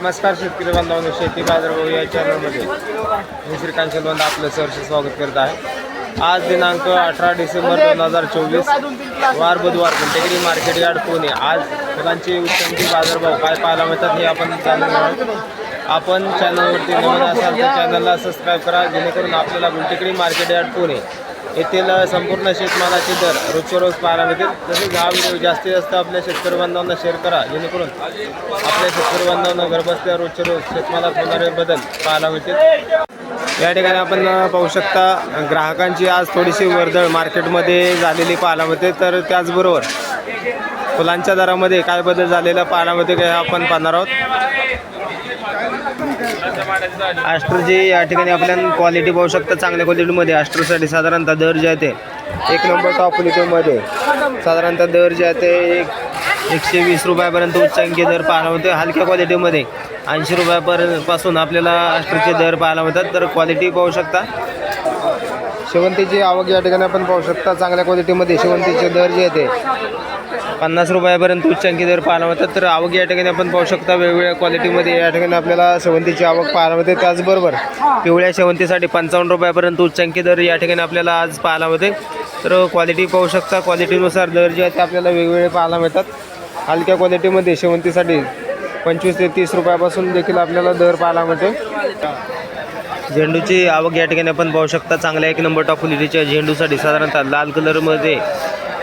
नमस्कार शेतकरी बांधवांनो, शेती बाजारभाव या चॅनलमध्ये मी श्रीकांत शेलवंत आपलं सहर्ष स्वागत करत आहे। आज दिनांक 18 डिसेंबर 2024 वार बुधवार गुंटेगिरी मार्केट यार्ड पुणे। आज फुलांचे उच्चांकी बाजारभाव काय पाहायला मिळतात हे आपण जाणून घेणार। आपण चॅनलवरती नवीन असाल तर चॅनलला सबस्क्राईब करा, जेणेकरून आपल्याला गुंटेगिरी मार्केट यार्ड पुणे येथील संपूर्ण शेतमालाचे दर रोजच्या रोज पाहायला मिळतील। तसेच हा व्हिडिओ जास्तीत जास्त आपल्या शेतकरी बांधवांना शेअर करा, जेणेकरून आपल्या शेतकरी बांधवांना घरबसल्या रोजच्या रोज शेतमालात होणारे बदल पाहायला मिळतील। या ठिकाणी आपण पाहू शकता ग्राहकांची आज थोडीशी वर्दळ मार्केटमध्ये झालेली पाहायला मिळते। तर त्याचबरोबर फुलांच्या दरामध्ये काय बदल झालेला पाहायला मिळते हे आपण पाहणार आहोत। ॲस्ट्रोची या ठिकाणी आपल्याला क्वालिटी पाहू शकता, चांगल्या क्वालिटीमध्ये ॲस्ट्रोसाठी साधारणतः दर जे आहे ते 1 नंबर टॉप क्वालिटीमध्ये साधारणतः दर जे आहे ते 120 रुपयापर्यंत उच्चांकी दर पाहायला मिळते। हलक्या क्वालिटीमध्ये 80 रुपयापासून आपल्याला ॲस्ट्रोचे दर पाहायला मिळतात। तर क्वालिटी पाहू शकता, शेवंतीची आवक या ठिकाणी आपण पाहू शकता, चांगल्या क्वालिटीमध्ये शेवंतीचे दर जे आहे ते 50 रुपयापर्यंत उच्चांकी दर पाहायला मिळतात। तर आवक या ठिकाणी आपण पाहू शकता, वेगवेगळ्या क्वालिटीमध्ये या ठिकाणी आपल्याला शेवंतीची आवक पाहायला मिळते। त्याचबरोबर पिवळ्या शेवंतीसाठी 55 रुपयापर्यंत उच्चांकी दर या ठिकाणी आपल्याला आज पाहायला मिळते। तर क्वालिटी पाहू शकता, क्वालिटीनुसार दर जे आहेत ते आपल्याला वेगवेगळे पाहायला मिळतात। हलक्या क्वालिटीमध्ये शेवंतीसाठी 25 ते 30 रुपयापासून देखील आपल्याला दर पाहायला मिळते। झेंडूची आवक या ठिकाणी आपण पाहू शकता, चांगल्या 1 नंबर टॉप क्वालिटीच्या झेंडूसाठी साधारणतः लाल कलरमध्ये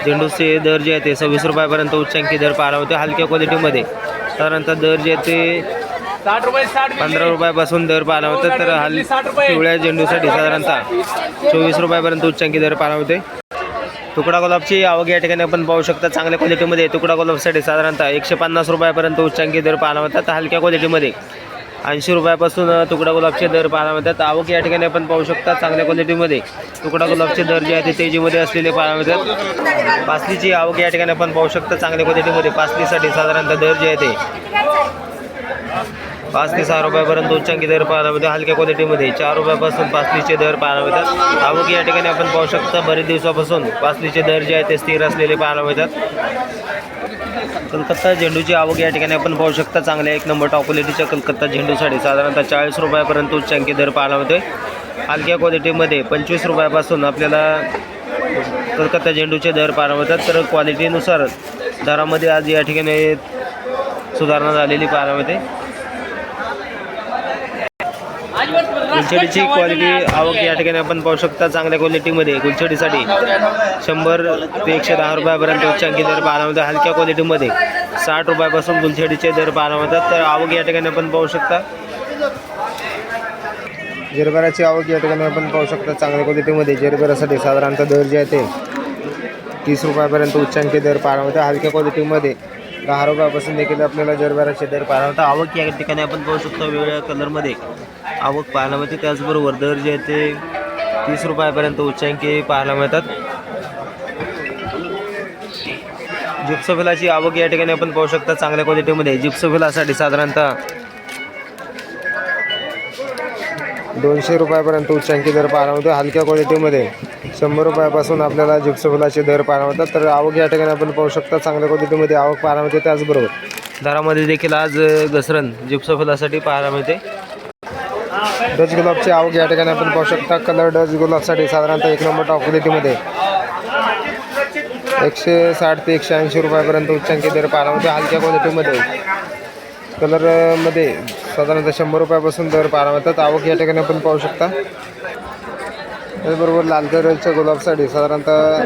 झेंडूचे दर जे आहे ते 26 रुपयापर्यंत उच्चांकी दर पाहायला होते। हलक्या क्वालिटीमध्ये साधारणतः दर जे आहे ते 15 रुपयापासून दर पाहायला होतं। तर पिवळ्या झेंडूसाठी साधारणतः 24 रुपयापर्यंत उच्चांकी दर पाहायला होते। तुकडा गुलाबची आवक या ठिकाणी आपण पाहू शकता, चांगल्या क्वालिटीमध्ये तुकडा गुलाबसाठी साधारणतः 150 रुपयापर्यंत उच्चांकी दर पाहायला होतात। हलक्या क्वालिटीमध्ये 80 रुपयापासून तुकडा गुलाबचे दर पाहायला मिळतात। आवक या ठिकाणी आपण पाहू शकता, चांगल्या क्वालिटीमध्ये तुकडा गुलाबचे दर जे आहे ते तेजीमध्ये असलेले पाहायला मिळतात। पासलीची आवक या ठिकाणी आपण पाहू शकता, चांगल्या क्वालिटीमध्ये पासलीसाठी साधारणतः दर जे आहे ते 5 ते 6 रुपयापर्यंत उच्चांकी दर पाहायला मिळतात। हलक्या क्वालिटीमध्ये 4 रुपयापासून पासलीचे दर पाहायला मिळतात। आवक या ठिकाणी आपण पाहू शकता, बरेच दिवसापासून पासलीचे दर जे आहे ते स्थिर असलेले पाहायला मिळतात। कलकत्ता झेंडूची आवक या ठिकाणी आपण पाहू शकता, चांगल्या 1 नंबर टॉप क्वालिटीच्या कलकत्ता झेंडूसाठी साधारणतः 40 रुपयापर्यंत उच्चांकी दर पाहायला मिळते। हलक्या क्वालिटीमध्ये 25 रुपयापासून आपल्याला कलकत्ता झेंडूचे दर पाहायला मिळतात। तर क्वालिटीनुसार दरामध्ये आज या ठिकाणी सुधारणा झालेली पाहायला मिळते। गुलछडीची क्वालिटी आवक या ठिकाणी आपण पाहू शकता, चांगल्या क्वालिटीमध्ये गुलछडीसाठी 100 ते 110 रुपयापर्यंत उच्चांकी दर पाहायला मिळतात। हलक्या क्वालिटीमध्ये 60 रुपयापासून गुलछडीचे दर पाहायला मिळतात। तर आवक या ठिकाणी आपण पाहू शकता, जरबेराची आवक या ठिकाणी आपण पाहू शकता, चांगल्या क्वालिटीमध्ये जरबेरासाठी साधारणतः दर जे आहे ते 30 रुपयापर्यंत उच्चांकी दर पाहायला मिळतात। हलक्या क्वालिटीमध्ये 10 रुपयापासून देखील आपल्याला जरबेराचे दर पाहायला मिळतात। आवक या ठिकाणी आपण पाहू शकता, वेगवेगळ्या कलरमध्ये आवक पाहायला मिळते। त्याचबरोबर दर जे आहे ते 30 रुपयापर्यंत उच्चांकी पाहायला मिळतात। जिप्सोफिलाची आवक या ठिकाणी आपण पाहू शकता, चांगल्या क्वालिटीमध्ये जिप्सोफिलासाठी साधारणतः 200 रुपयापर्यंत उच्चांकी दर पाहायला मिळतो। हलक्या क्वालिटीमध्ये 100 रुपयापासून आपल्याला जिप्सोफिलाचे दर पाहायला मिळतात। तर आवक या ठिकाणी आपण पाहू शकता, चांगल्या क्वालिटीमध्ये आवक पाहायला मिळते। त्याचबरोबर दरामध्ये देखील आज घसरण जिप्सोफिलासाठी पाहायला मिळते। डच गुलाबची आवक या ठिकाणी आपण पाहू शकता, कलर डच गुलाबसाठी साधारणतः 1 नंबर टॉप क्वालिटीमध्ये 160 ते 180 रुपयापर्यंत उच्चांकी दर पाहायला मिळते। हलक्या क्वालिटीमध्ये कलरमध्ये साधारणतः 100 रुपयापासून दर पाहायला मिळतात। आवक या ठिकाणी आपण पाहू शकता। त्याचबरोबर लाल कलरच्या गुलाबसाठी साधारणतः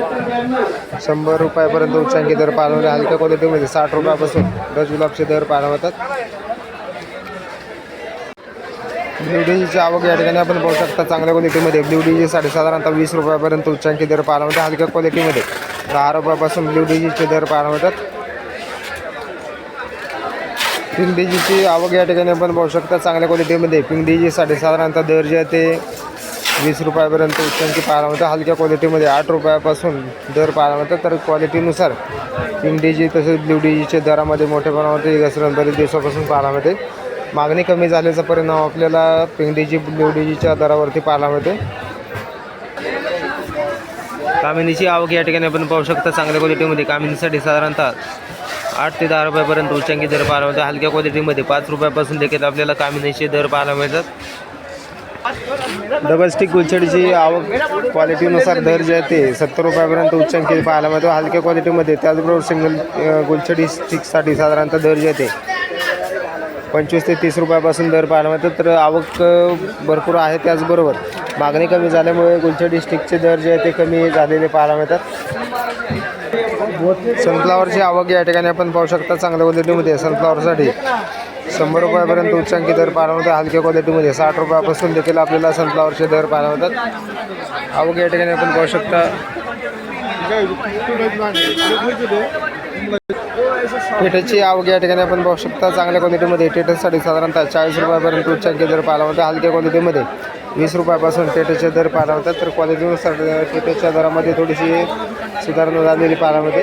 100 रुपयापर्यंत उच्चांकी दर पाहायला मिळतात। हलक्या क्वालिटीमध्ये 60 रुपयापासून डच गुलाबचे दर पाहायला मिळतात। ब्ल्यू डीजीची आवक या ठिकाणी आपण पाहू शकता, चांगल्या क्वालिटीमध्ये ब्ल्यू डीजीसाठी साधारणतः 20 रुपयापर्यंत उच्चांकी दर पाहायला मिळतात। हलक्या क्वालिटीमध्ये 10 रुपयापासून ब्ल्यू डीजीचे दर पाहायला मिळतात। पिंक डीजीची आवक या ठिकाणी आपण पाहू शकता, चांगल्या क्वालिटीमध्ये पिंक डीजीसाठी साधारणतः दर जे आहे ते 20 रुपयापर्यंत उच्चांकी पाहायला मिळतात। हलक्या क्वालिटीमध्ये 8 रुपयापासून दर पाहायला मिळतात। तर क्वालिटीनुसार पिंक डीजी तसेच ब्ल्यू डीजीच्या दरामध्ये मोठ्या प्रमाणात घसरण बरेच दिवसापासून पाहायला मिळते। मागणी कमी झाल्याचा परिणाम आपल्याला पिंक डीजी ब्ल्यू डीजीच्या दरावरती पाहायला मिळते। कामिनीची आवक या ठिकाणी आपण पाहू शकता, चांगल्या क्वालिटीमध्ये कामिनीसाठी साधारणतः 8 ते 10 रुपयापर्यंत उच्चांकी दर पाहायला मिळतो. हलक्या क्वालिटीमध्ये 5 रुपयापासून देखील आपल्याला कामिनीचे दर पाहायला मिळतात. डबल स्टिक गुलछडीची आवक क्वालिटीनुसार दर जे आहे ते 70 रुपयापर्यंत उच्चांकी पाहायला मिळतो हलक्या क्वालिटीमध्ये. त्याचबरोबर सिंगल गुलछडी स्टिकसाठी साधारणतः दर जे आहे ते 25 ते 30 रुपयापासून दर पाहायला मिळतात. तर आवक भरपूर आहे. त्याचबरोबर मागणी कमी झाल्यामुळे गुलछडी स्टिकचे दर जे आहे ते कमी झालेले पाहायला मिळतात. सनफ्लावरची आवक या ठिकाणी आपण पाहू शकता. चांगल्या क्वालिटीमध्ये सनफ्लावरसाठी 100 रुपयापर्यंत उच्चांकी दर पाहायला मिळतात. हलक्या क्वालिटीमध्ये 60 रुपयापासून देखील आपल्याला सनफ्लावरचे दर पाहायला मिळतात. आवक या ठिकाणी आपण पाहू शकता. टेटसची आवक या ठिकाणी आपण पाहू शकता. चांगल्या क्वालिटीमध्ये टेटससाठी साधारणतः 40 रुपयापर्यंत उच्चांकी दर पाहायला मिळतात. हलक्या क्वालिटीमध्ये 20 रुपयापासून टेटसचे दर पाहायला मिळतात. तर क्वालिटीनुसार टेटसच्या दरामध्ये थोडीशी सुधारणा झालेली पाहायला मिळते.